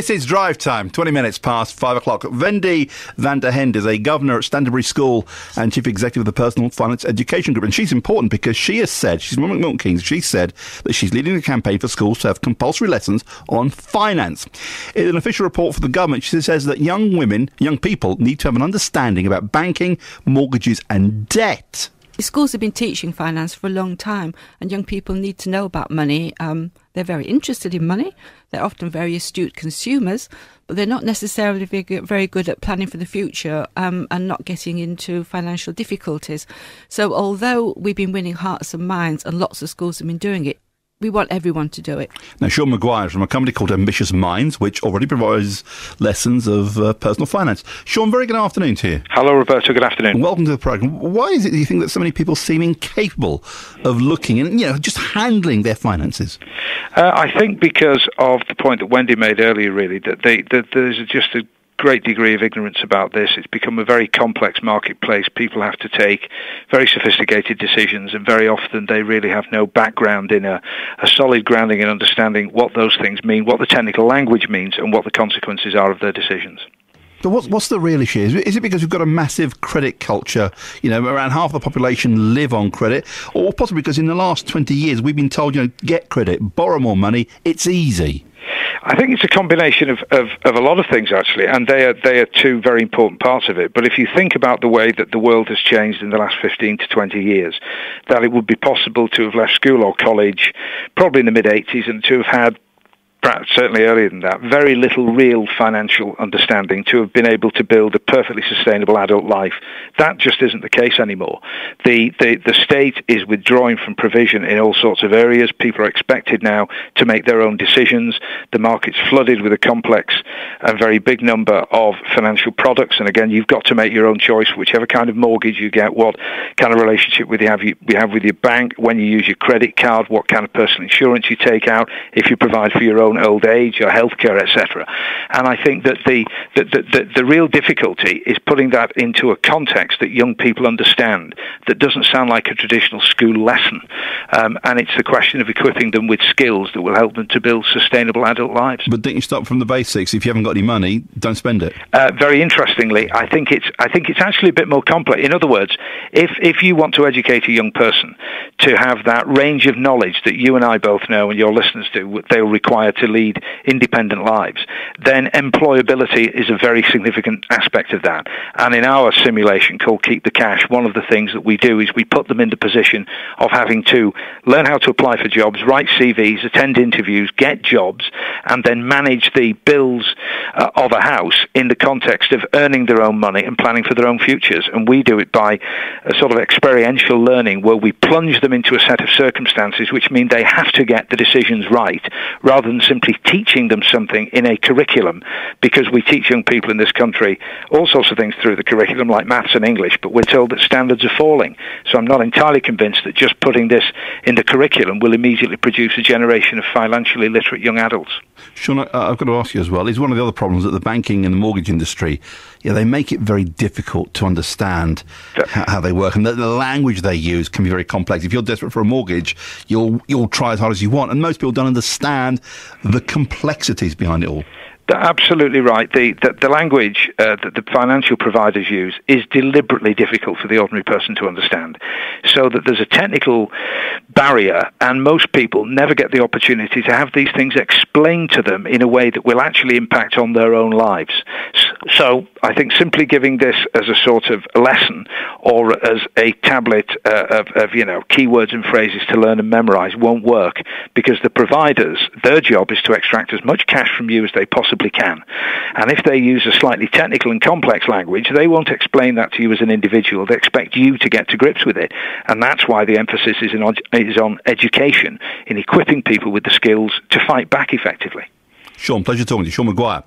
This is Drive Time, 20 minutes past 5 o'clock. Wendy van der Hend is a governor at Stantonbury School and chief executive of the Personal Finance Education Group. And she's important because she has said, she's one of Milton Keynes, she said that she's leading a campaign for schools to have compulsory lessons on finance. In an official report for the government, she says that young people need to have an understanding about banking, mortgages and debt. Schools have been teaching finance for a long time, and young people need to know about money. They're very interested in money. They're often very astute consumers, but they're not necessarily very good at planning for the future and not getting into financial difficulties. So although we've been winning hearts and minds, and lots of schools have been doing it, we want everyone to do it. Now, Sean McGuire is from a company called Ambitious Minds, which already provides lessons of personal finance. Sean, very good afternoon to you. Hello, Roberto. Good afternoon. And welcome to the programme. Why is it, do you think, that so many people seem incapable of looking and, just handling their finances? I think because of the point that Wendy made earlier, really, that there's just a great degree of ignorance about this. It's become a very complex marketplace. People have to take very sophisticated decisions, and very often they really have no background in a solid grounding in understanding what those things mean, what the technical language means, and what the consequences are of their decisions. So what's the real issue? Is it because we've got a massive credit culture? Around half the population live on credit, or possibly because in the last 20 years we've been told, get credit, borrow more money, it's easy. I think it's a combination of a lot of things, actually, and they are two very important parts of it. But if you think about the way that the world has changed in the last 15 to 20 years, that it would be possible to have left school or college probably in the mid-80s and to have had, perhaps certainly earlier than that, very little real financial understanding, to have been able to build a perfectly sustainable adult life. That just isn't the case anymore. The state is withdrawing from provision in all sorts of areas. People are expected now to make their own decisions. The market's flooded with a complex and very big number of financial products. And again, you've got to make your own choice, whichever kind of mortgage you get, what kind of relationship you have with your bank, when you use your credit card, what kind of personal insurance you take out, if you provide for your own old age or healthcare, etc. And I think that the real difficulty is putting that into a context that young people understand, that doesn't sound like a traditional school lesson. And it's a question of equipping them with skills that will help them to build sustainable adult lives. But don't you start from the basics? If you haven't got any money, don't spend it. Very interestingly, I think it's actually a bit more complex. In other words, if you want to educate a young person to have that range of knowledge that you and I both know and your listeners do, they'll require to lead independent lives, then employability is a very significant aspect of that. And in our simulation called Keep the Cash, one of the things that we do is we put them in the position of having to learn how to apply for jobs, write CVs, attend interviews, get jobs, and then manage the bills of a house in the context of earning their own money and planning for their own futures. And we do it by a sort of experiential learning where we plunge them into a set of circumstances which mean they have to get the decisions right, rather than simply teaching them something in a curriculum, because we teach young people in this country all sorts of things through the curriculum, like maths and English, but we're told that standards are falling. So I'm not entirely convinced that just putting this in the curriculum will immediately produce a generation of financially literate young adults. Sean, I've got to ask you as well, is one of the other problems that the banking and the mortgage industry, they make it very difficult to understand how they work, and the language they use can be very complex. If you're desperate for a mortgage, you'll try as hard as you want, and most people don't understand the complexities behind it all. Absolutely right. The language that the financial providers use is deliberately difficult for the ordinary person to understand, so that there's a technical barrier, and most people never get the opportunity to have these things explained to them in a way that will actually impact on their own lives. So I think simply giving this as a sort of lesson or as a tablet of keywords and phrases to learn and memorize won't work, because the providers, their job is to extract as much cash from you as they possibly can. And if they use a slightly technical and complex language, they won't explain that to you as an individual. They expect you to get to grips with it. And that's why the emphasis is on education, in equipping people with the skills to fight back effectively. Sean, pleasure talking to you. Sean McGuire.